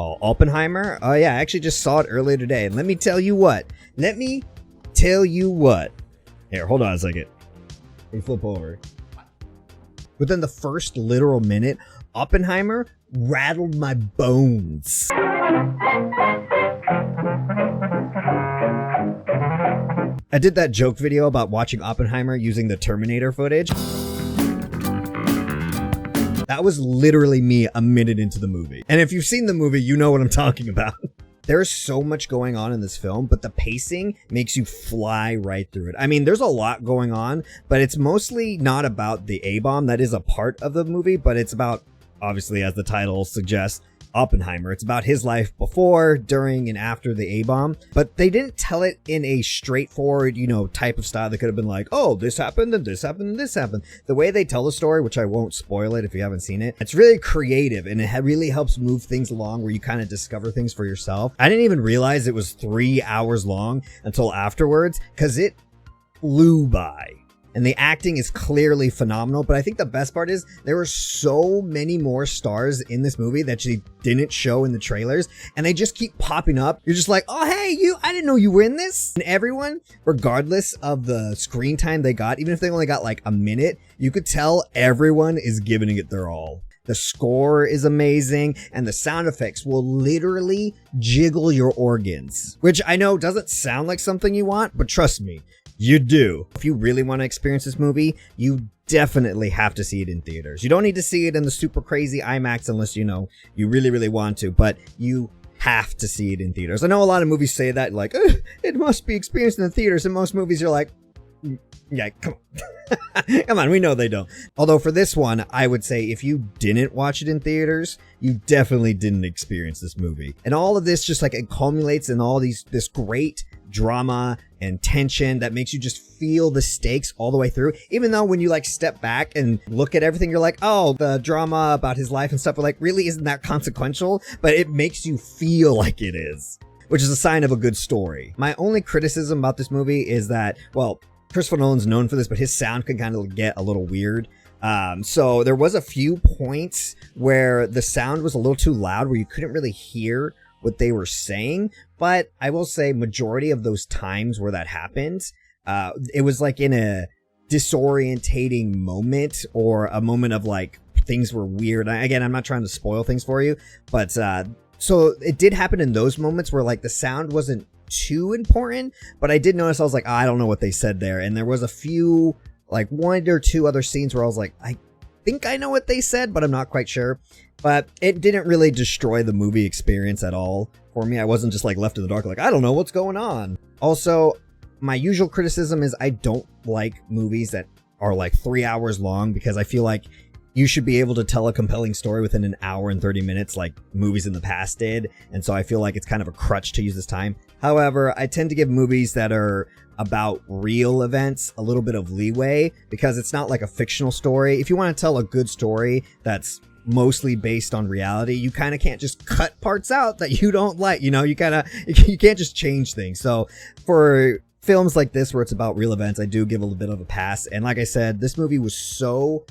Oh, Oppenheimer? Oh yeah, I actually just saw it earlier today. And let me tell you what. Here, hold on a second. Let me flip over. Within the first literal minute, Oppenheimer rattled my bones. I did that joke video about watching Oppenheimer using the Terminator footage. That was literally me a minute into the movie. And if you've seen the movie, you know what I'm talking about. There's so much going on in this film, but the pacing makes you fly right through it. I mean, there's a lot going on, but it's mostly not about the A-bomb. That is a part of the movie, but it's about, obviously, as the title suggests, Oppenheimer. It's about his life before, during, and after the A-bomb, but they didn't tell it in a straightforward, type of style that could have been like, oh, this happened, and this happened, and this happened. The way they tell the story, which I won't spoil it if you haven't seen it, it's really creative, and it really helps move things along where you kind of discover things for yourself. I didn't even realize it was 3 hours long until afterwards, because it flew by. And the acting is clearly phenomenal, but I think the best part is there were so many more stars in this movie that she didn't show in the trailers, and they just keep popping up. You're just like, oh, hey, I didn't know you were in this. And everyone, regardless of the screen time they got, even if they only got like a minute, you could tell everyone is giving it their all. The score is amazing, and the sound effects will literally jiggle your organs, which I know doesn't sound like something you want, but trust me, you do. If you really want to experience this movie, you definitely have to see it in theaters. You don't need to see it in the super crazy IMAX unless, you really, really want to, but you have to see it in theaters. I know a lot of movies say that, like, it must be experienced in the theaters, and most movies are like, yeah, come on. Come on, we know they don't. Although for this one, I would say if you didn't watch it in theaters, you definitely didn't experience this movie. And all of this just like it culminates in all this great drama and tension that makes you just feel the stakes all the way through. Even though when you like step back and look at everything, you're like, oh, the drama about his life and stuff, but like really isn't that consequential, but it makes you feel like it is, which is a sign of a good story. My only criticism about this movie is that, well, Christopher Nolan's known for this, but his sound can kind of get a little weird. So there was a few points where the sound was a little too loud, where you couldn't really hear what they were saying. But I will say majority of those times where that happened, it was like in a disorientating moment, or a moment of like things were weird. Again, I'm not trying to spoil things for you, but so it did happen in those moments where like the sound wasn't too important, but I did notice I was like, I don't know what they said there. And there was a few, like 1 or 2 other scenes where I was like, I think I know what they said, but I'm not quite sure. But it didn't really destroy the movie experience at all for me. I wasn't just like left in the dark, like, I don't know what's going on. Also, my usual criticism is I don't like movies that are like 3 hours long, because I feel like you should be able to tell a compelling story within an hour and 30 minutes like movies in the past did. And so I feel like it's kind of a crutch to use this time. However, I tend to give movies that are about real events a little bit of leeway, because it's not like a fictional story. If you want to tell a good story that's mostly based on reality, you kind of can't just cut parts out that you don't like. You can't just change things. So for films like this where it's about real events, I do give a little bit of a pass. And like I said, this movie was so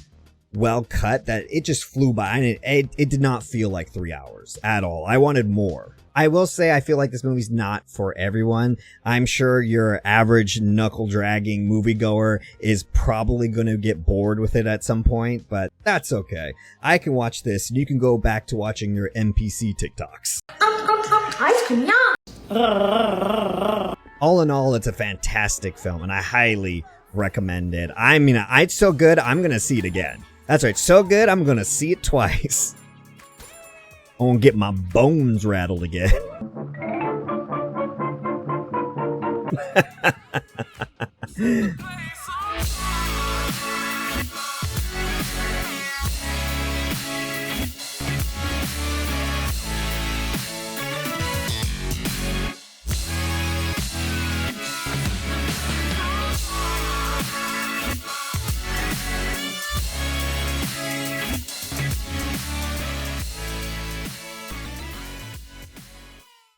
well cut that it just flew by, and it did not feel like 3 hours at all. I wanted more. I will say I feel like this movie's not for everyone. I'm sure your average knuckle-dragging moviegoer is probably going to get bored with it at some point, but that's okay. I can watch this, and you can go back to watching your NPC TikToks. Ice cream, yeah. All in all, it's a fantastic film, and I highly recommend it. I mean, it's so good, I'm going to see it again. That's right, so good, I'm going to see it twice. I'm going to get my bones rattled again.